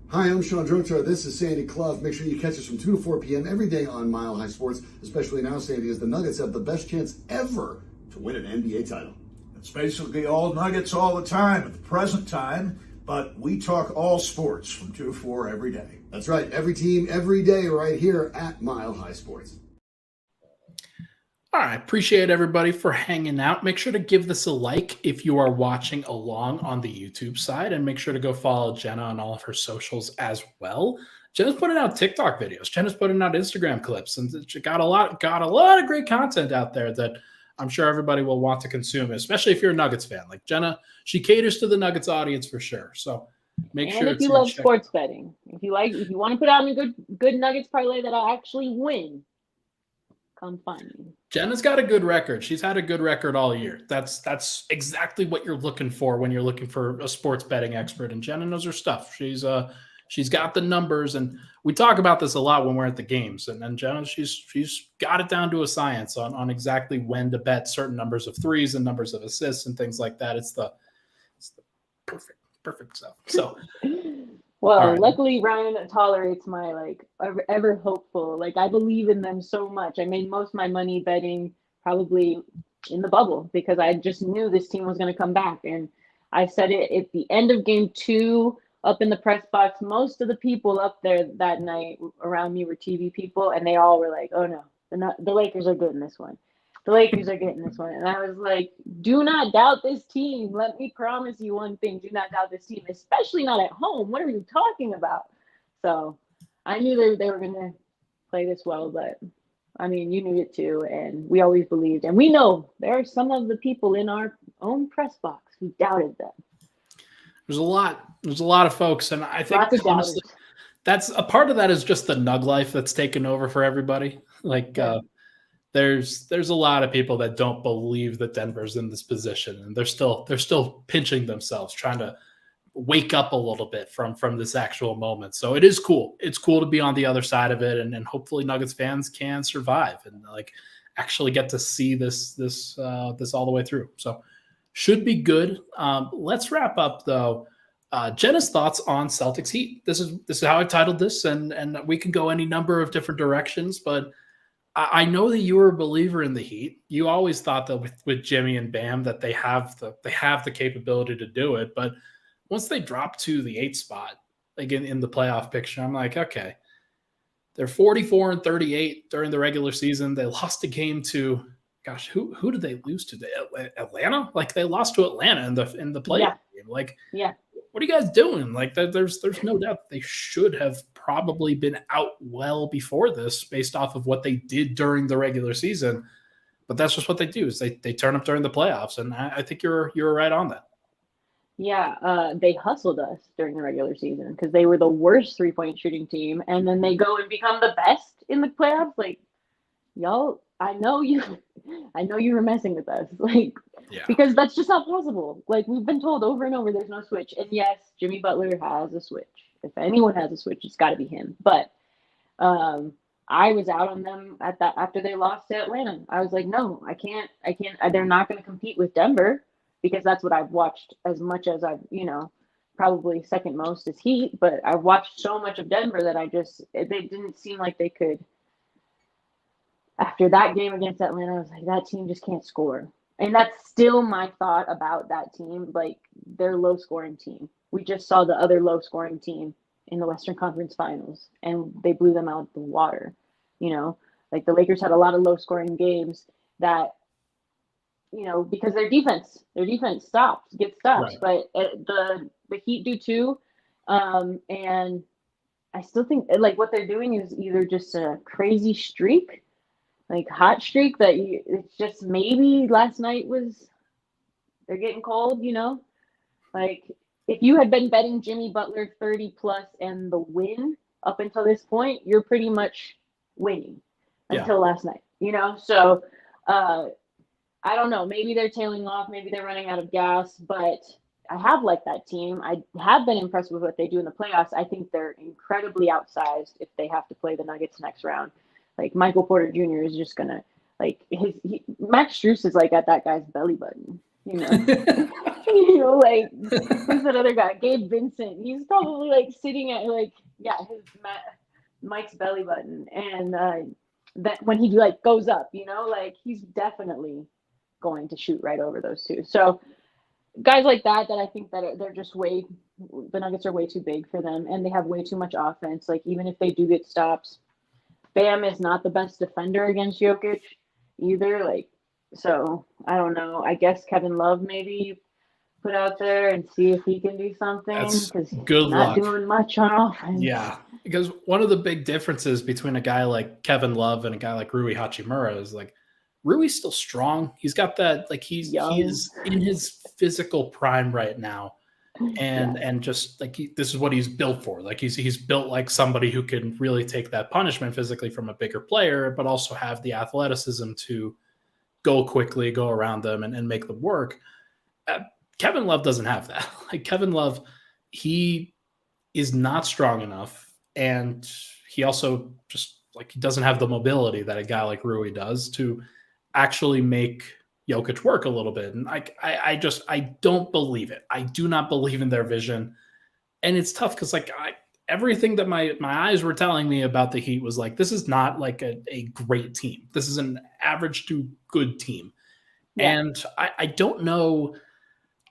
Hi, I'm Sean Drotar. This is Sandy Clough. Make sure you catch us from 2 to 4 p.m. every day on Mile High Sports, especially now, Sandy, as the Nuggets have the best chance ever to win an NBA title. It's basically all Nuggets all the time at the present time, but we talk all sports from 2 to 4 every day. That's right. Every team, every day, right here at Mile High Sports. All right. Appreciate everybody for hanging out. Make sure to give this a like if you are watching along on the YouTube side, and make sure to go follow Jena on all of her socials as well. Jena's putting out TikTok videos. Jena's putting out Instagram clips, and she got a lot of great content out there that I'm sure everybody will want to consume, especially if you're a Nuggets fan. Like Jena, she caters to the Nuggets audience for sure. So make sure. And if you love sports betting, if you want to put out a good Nuggets parlay that'll actually win, come find me. Jena's got a good record. She's had a good record all year. That's exactly what you're looking for when you're looking for a sports betting expert. And Jena knows her stuff. She's got the numbers, and we talk about this a lot when we're at the games. And Jena, she's got it down to a science on exactly when to bet certain numbers of threes and numbers of assists and things like that. It's the perfect stuff. So. Well, right. Luckily Ryan tolerates my ever hopeful. I believe in them so much. I made most of my money betting probably in the bubble because I just knew this team was going to come back. And I said it at the end of game 2 up in the press box. Most of the people up there that night around me were TV people, and they all were like, "Oh no, the Lakers are getting this one. The Lakers are getting this one." And I was like, do not doubt this team. Let me promise you one thing. Do not doubt this team, especially not at home. What are you talking about? So I knew they were going to play this well, but I mean, you knew it too. And we always believed. And we know there are some of the people in our own press box who doubted them. There's a lot of folks. And I think honestly, that's a part of that is just the Nug life that's taken over for everybody. There's a lot of people that don't believe that Denver's in this position, and they're still pinching themselves, trying to wake up a little bit from this actual moment. So it is cool. It's cool to be on the other side of it, and hopefully Nuggets fans can survive and actually get to see this all the way through. So should be good. Let's wrap up though. Jena's thoughts on Celtics Heat. This is how I titled this, and we can go any number of different directions, but I know that you were a believer in the Heat. You always thought that with Jimmy and Bam that they have the capability to do it. But once they drop to the 8th spot, in the playoff picture, I'm like, okay, they're 44-38 during the regular season. They lost a game to, gosh, who did they lose to? Atlanta? They lost to Atlanta in the playoff game. Yeah. What are you guys doing? There's no doubt they should have probably been out well before this based off of what they did during the regular season. But that's just what they do is they turn up during the playoffs. And I think you're right on that. Yeah, they hustled us during the regular season because they were the worst 3-point shooting team. And then they go and become the best in the playoffs. Y'all, I know you were messing with us. Because that's just not possible. We've been told over and over there's no switch. And yes, Jimmy Butler has a switch. If anyone has a switch, it's got to be him. But I was out on them after they lost to Atlanta. I was like, no, I can't. They're not going to compete with Denver because that's what I've watched as much as I've, probably second most is Heat. But I've watched so much of Denver that they didn't seem like they could. After that game against Atlanta, I was like, that team just can't score. And that's still my thought about that team. They're a low-scoring team. We just saw the other low-scoring team in the Western Conference Finals, and they blew them out of the water. The Lakers had a lot of low-scoring games that, because their defense gets stops. Right. But the Heat do too. And I still think, what they're doing is either just a crazy streak, hot streak that it's just maybe last night they're getting cold, if you had been betting Jimmy Butler 30 plus and the win up until this point, you're pretty much winning until last night, So I don't know. Maybe they're tailing off. Maybe they're running out of gas. But I have liked that team. I have been impressed with what they do in the playoffs. I think they're incredibly outsized if they have to play the Nuggets next round. Michael Porter Jr. is just gonna Max Strus is at that guy's belly button. Who's that other guy? Gabe Vincent. He's probably sitting at Mike's belly button, and that when he goes up, he's definitely going to shoot right over those two. So guys like that I think that they're just the Nuggets are way too big for them, and they have way too much offense. Even if they do get stops, Bam is not the best defender against Jokic. either. Like, so I don't know. I guess Kevin Love maybe put out there and see if he can do something That's because he's good not luck. doing much on offense. Yeah, because one of the big differences between a guy like Kevin Love and a guy like Rui Hachimura is like Rui's still strong. He's got that, like he is in his physical prime right now, and just like this is what he's built for. Like he's built like somebody who can really take that punishment physically from a bigger player, but also have the athleticism to go quickly, go around them, and make them work. Kevin Love doesn't have that. Like Kevin Love, he is not strong enough, and he also just like he doesn't have the mobility that a guy like Rui does to actually make Jokic work a little bit. And I don't believe it. I do not believe in their vision, and it's tough because like everything that my eyes were telling me about the Heat was like this is not like a great team. This is an average to good team, and I don't know.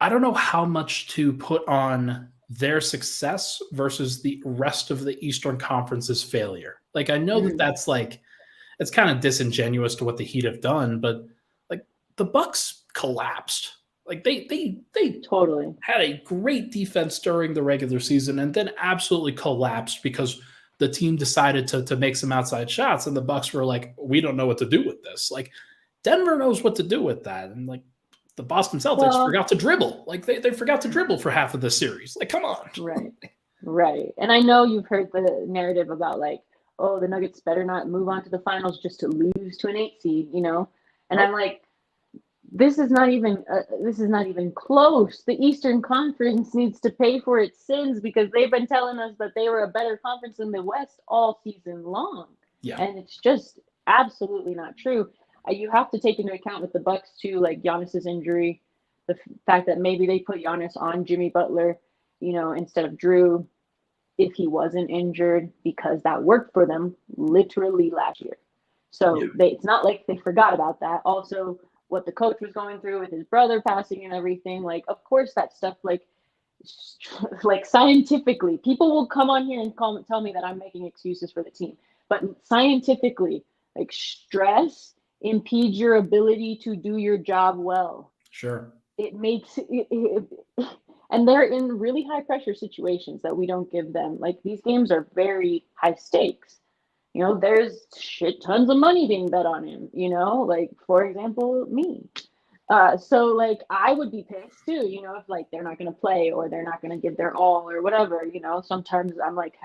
I don't know how much to put on their success versus the rest of the Eastern Conference's failure. Like, I know that that's like, it's kind of disingenuous to what the Heat have done, but like the Bucks collapsed. Like they totally had a great defense during the regular season and then absolutely collapsed because the team decided to make some outside shots and the Bucks were like, we don't know what to do with this. Like Denver knows what to do with that. And like, the Boston Celtics forgot to dribble. Like they forgot to dribble for half of the series. Like, come on. Right. And I know you've heard the narrative about like, oh, the Nuggets better not move on to the finals just to lose to an 8 seed, you know? And I'm like, this is not even close. The Eastern Conference needs to pay for its sins because they've been telling us that they were a better conference than the West all season long. Yeah. And it's just absolutely not true. You have to take into account with the Bucks too, like Giannis's injury, the fact that maybe they put Giannis on Jimmy Butler, you know, instead of Drew, if he wasn't injured, because that worked for them literally last year. So it's not like they forgot about that. Also, what the coach was going through with his brother passing and everything, like, of course, that stuff, like scientifically, people will come on here and tell me that I'm making excuses for the team, but scientifically, like stress impedes your ability to do your job well. Sure. It makes it, and they're in really high pressure situations that we don't give them. Like these games are very high stakes. You know, there's tons of money being bet on him, you know, like for example, me. So like I would be pissed too, you know, if like they're not going to play or they're not going to give their all or whatever, you know. Sometimes I'm like,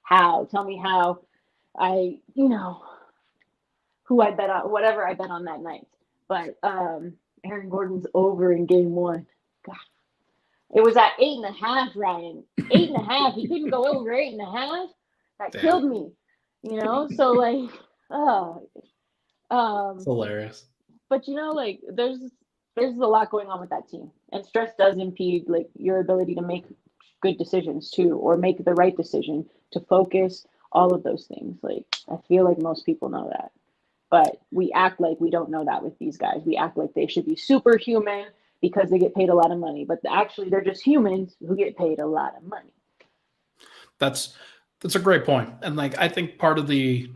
how? Tell me how I, you know, who I bet on, whatever I bet on that night. But Aaron Gordon's over in game 1. God. It was at 8.5, Ryan. 8.5. He couldn't go over 8.5. That killed me. You know? So like, it's hilarious. But you know, like there's a lot going on with that team. And stress does impede like your ability to make good decisions too, or make the right decision, to focus, all of those things. Like I feel like most people know that. But we act like we don't know that with these guys. We act like they should be superhuman because they get paid a lot of money. But actually, they're just humans who get paid a lot of money. That's a great point. And like I think part of the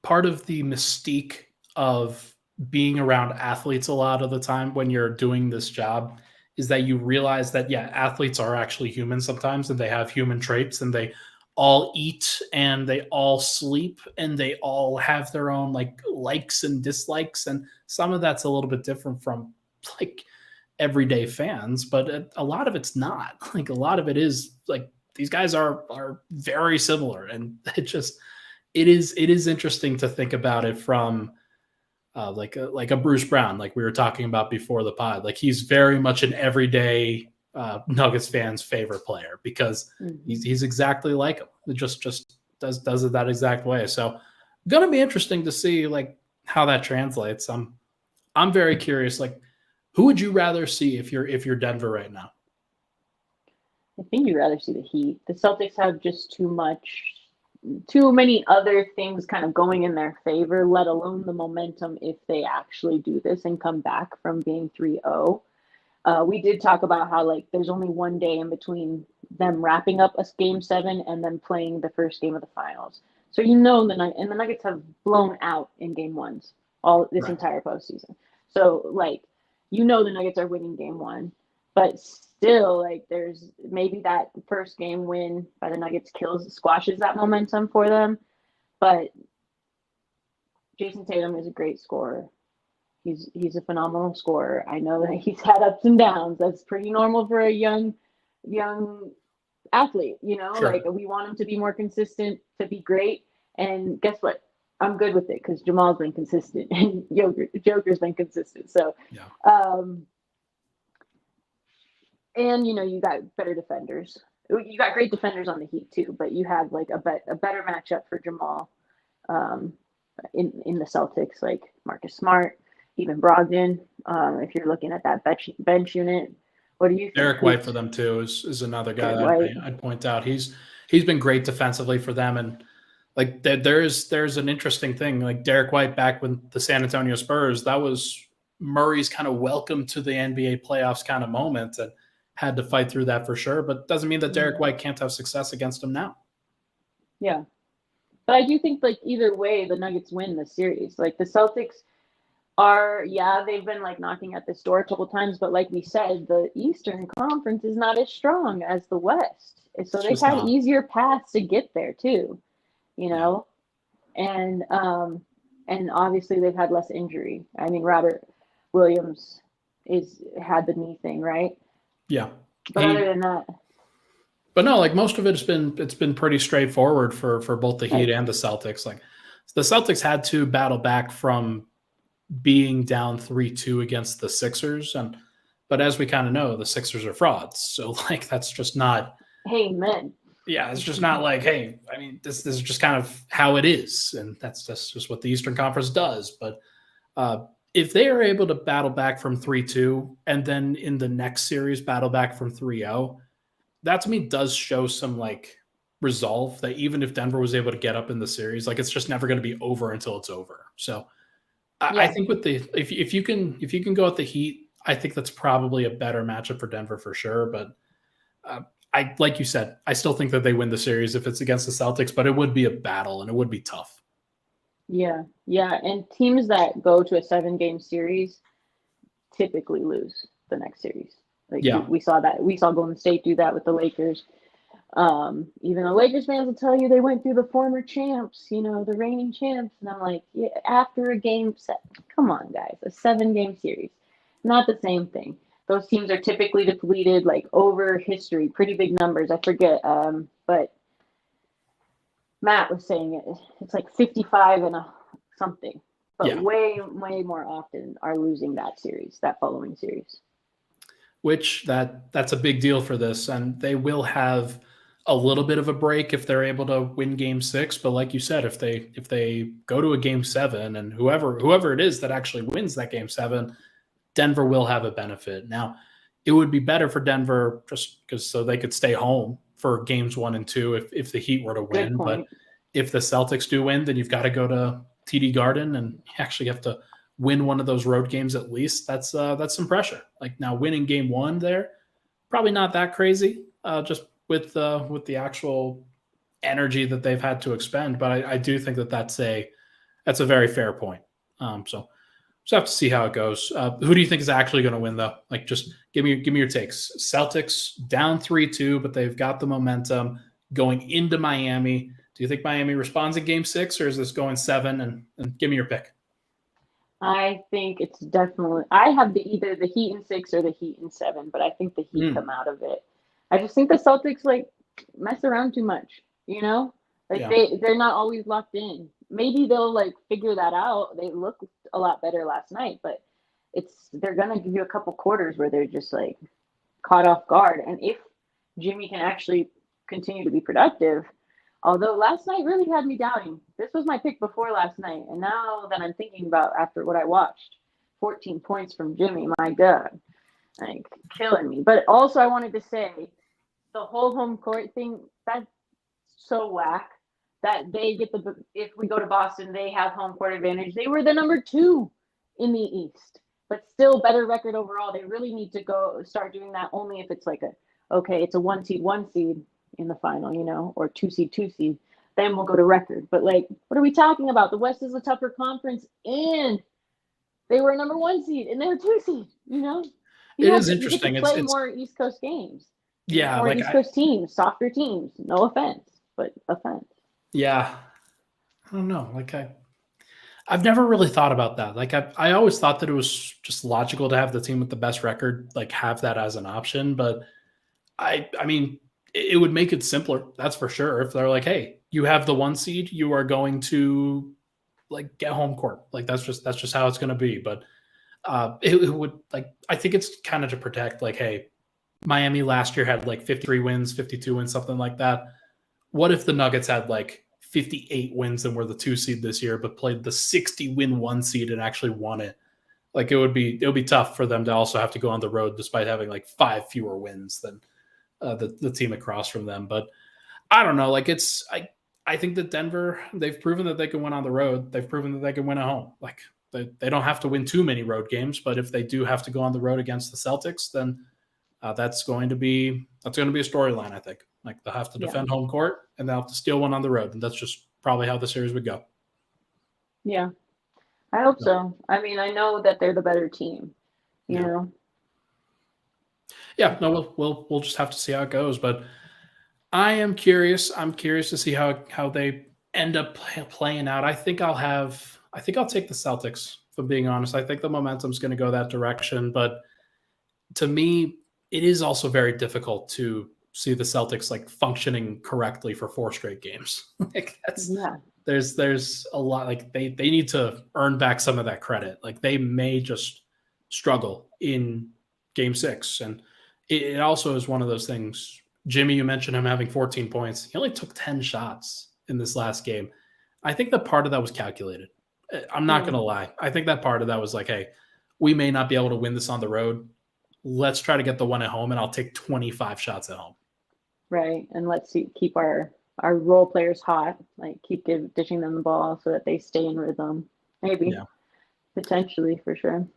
mystique of being around athletes a lot of the time when you're doing this job is that you realize that, yeah, athletes are actually human sometimes and they have human traits and they all eat and they all sleep and they all have their own like likes and dislikes. And some of that's a little bit different from like everyday fans, but a lot of it's not. Like a lot of it is like these guys are very similar. And it is interesting to think about it from like a Bruce Brown, like we were talking about before the pod. Like he's very much an everyday Nuggets fans' favorite player because he's exactly like him. It just does it that exact way. So gonna be interesting to see like how that translates. I'm very curious. Like, who would you rather see if you're Denver right now? I think you'd rather see the Heat. The Celtics have just too many other things kind of going in their favor, let alone the momentum if they actually do this and come back from being 3-0. We did talk about how like there's only one day in between them wrapping up a game 7 and then playing the first game of the finals. So you know the Nuggets have blown out in game 1s. all this Right. entire postseason. So like, the Nuggets are winning game one, but still like there's maybe that first game win by the Nuggets squashes that momentum for them. But Jason Tatum is a great scorer. He's a phenomenal scorer. I know that he's had ups and downs. That's pretty normal for a young athlete, Sure. Like we want him to be more consistent, to be great. And guess what? I'm good with it because Jamal's been consistent and Joker's been consistent. So, Yeah. And you got better defenders. You got great defenders on the Heat too, but you have like a better matchup for Jamal in the Celtics, like Marcus Smart, even Brogdon. If you're looking at that bench unit, what do you think? Derek White for them too is another guy Derek that I'd point out. He's been great defensively for them, and like there's an interesting thing. Like Derek White back with the San Antonio Spurs, that was Murray's kind of welcome to the NBA playoffs kind of moment, and had to fight through that for sure. But doesn't mean that Derek White can't have success against him now. Yeah, but I do think like either way, the Nuggets win the series. Like the Celtics they've been like knocking at this door a couple times, but like we said, the Eastern Conference is not as strong as the West, and so they've had easier paths to get there too, and obviously they've had less injury. I mean, Robert Williams had the knee thing, right? Yeah, but other than that. But no, like most of it's been pretty straightforward for both the Heat and the Celtics. Like the Celtics had to battle back from being down 3-2 against the Sixers, but as we kind of know, the Sixers are frauds. So like that's just not. Amen. Yeah, it's just not like, hey, I mean, this is just kind of how it is, and that's just what the Eastern Conference does. But if they are able to battle back from 3-2 and then in the next series battle back from 3-0, that to me does show some like resolve that even if Denver was able to get up in the series, like it's just never going to be over until it's over. So I think with if you can go with the Heat, I think that's probably a better matchup for Denver for sure. But I like you said, I still think that they win the series if it's against the Celtics, but it would be a battle and it would be tough. Yeah, and teams that go to a 7-game series typically lose the next series. Like we saw Golden State do that with the Lakers. Even the Lakers fans will tell you they went through the former champs, the reigning champs. And I'm like, yeah, after a game set, come on, guys, a 7-game series, not the same thing. Those teams are typically depleted, like over history, pretty big numbers. I forget, but Matt was saying it's like 55 and something, but way more often are losing that following series. Which that's a big deal for this, and they will have a little bit of a break if they're able to win Game 6. But like you said, if they go to a Game 7 and whoever it is that actually wins that Game 7, Denver will have a benefit. Now, it would be better for Denver just because so they could stay home for Games 1 and 2 if the Heat were to win. But if the Celtics do win, then you've got to go to TD Garden and you actually have to win one of those road games at least. That's some pressure. Like now winning Game 1 there, probably not that crazy, just with the actual energy that they've had to expend. But I do think that's a very fair point. So have to see how it goes. Who do you think is actually going to win though? Like just give me your takes. Celtics down 3-2, but they've got the momentum going into Miami. Do you think Miami responds in Game 6, or is this going 7? And give me your pick. I think it's definitely. I have either the Heat in 6 or the Heat in 7, but I think the Heat come out of it. I just think the Celtics like mess around too much. They're not always locked in. Maybe they'll like figure that out. They looked a lot better last night, but they're gonna give you a couple quarters where they're just like caught off guard. And if Jimmy can actually continue to be productive. Although last night really had me doubting. This was my pick before last night. And now that I'm thinking about after what I watched, 14 points from Jimmy, my God, like killing me. But also I wanted to say the whole home court thing, that's so whack that they get if we go to Boston, they have home court advantage. They were the number 2 in the East, but still better record overall. They really need to start doing that only if it's like it's a 1 seed in the final, or 2 seed. then we'll go to record. But like, what are we talking about? The West is a tougher conference, and they were a number 1 seed, and they were 2 seed. You know, It is interesting. You get to play It's more East Coast games. yeah, More like East Coast teams, softer teams. No offense, but offense. yeah, I don't know. Like I've never really thought about that. Like I always thought that it was just logical to have the team with the best record, like have that as an option. But I mean, it would make it simpler. That's for sure. If they're like, hey, you have the 1 seed, you are going to like get home court. Like that's just how it's going to be. But it would like, I think it's kind of to protect like, hey, Miami last year had like 53 wins, 52 wins, something like that. What if the Nuggets had like 58 wins and were the 2 seed this year, but played the 60-win 1 seed and actually won it? Like it would be tough for them to also have to go on the road despite having like 5 fewer wins than the team across from them. But I don't know. Like I think that Denver, they've proven that they can win on the road. They've proven that they can win at home. Like they don't have to win too many road games, but if they do have to go on the road against the Celtics, then that's going to be a storyline, I think. Like they'll have to defend home court and they'll have to steal one on the road. And that's just probably how the series would go. Yeah. I hope so. I mean, I know that they're the better team, you know? Yeah, no, we'll just have to see how it goes. But I am curious. I'm curious to see how they end up playing out. I think I'll take the Celtics, if I'm being honest. I think the momentum's going to go that direction. But to me, it is also very difficult to see the Celtics like functioning correctly for 4 straight games. Like there's a lot, like they need to earn back some of that credit. Like they may just struggle in game 6. And it also is one of those things. Jimmy, you mentioned him having 14 points. He only took 10 shots in this last game. I think that part of that was calculated. I'm not going to lie. I think that part of that was like, hey, we may not be able to win this on the road. Let's try to get the one at home, and I'll take 25 shots at home. Right. And let's keep our role players hot, like keep dishing them the ball so that they stay in rhythm. Maybe. Yeah. Potentially, for sure.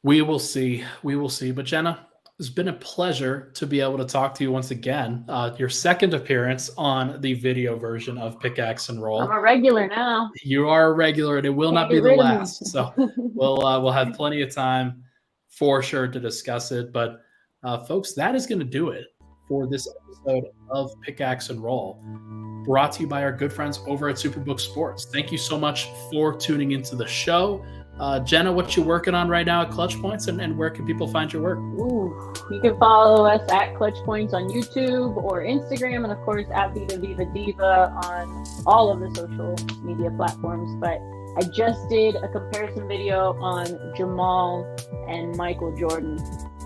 We will see. But Jena, it's been a pleasure to be able to talk to you once again. Your second appearance on the video version of Pickaxe and Roll. I'm a regular now. You are a regular, and it will not be the last. So we'll have plenty of time for sure to discuss it. But folks, that is going to do it for this episode of Pickaxe and Roll, brought to you by our good friends over at Superbook Sports. Thank you so much for tuning into the show. Jena, what you working on right now at Clutch Points, and where can people find your work? Ooh, you can follow us at Clutch Points on YouTube or Instagram, and of course at Viva Viva Diva on all of the social media platforms. But I just did a comparison video on Jamal and Michael Jordan.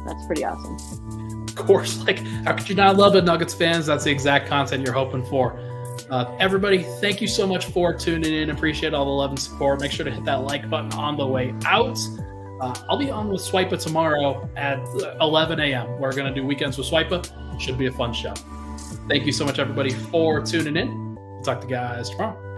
That's pretty awesome. Of course, like how could you not love it, Nuggets fans? That's the exact content you're hoping for. Everybody, thank you so much for tuning in. Appreciate all the love and support. Make sure to hit that like button on the way out. I'll be on with Swipa tomorrow at 11 a.m. We're going to do Weekends with Swipa. Should be a fun show. Thank you so much, everybody, for tuning in. We'll talk to you guys tomorrow.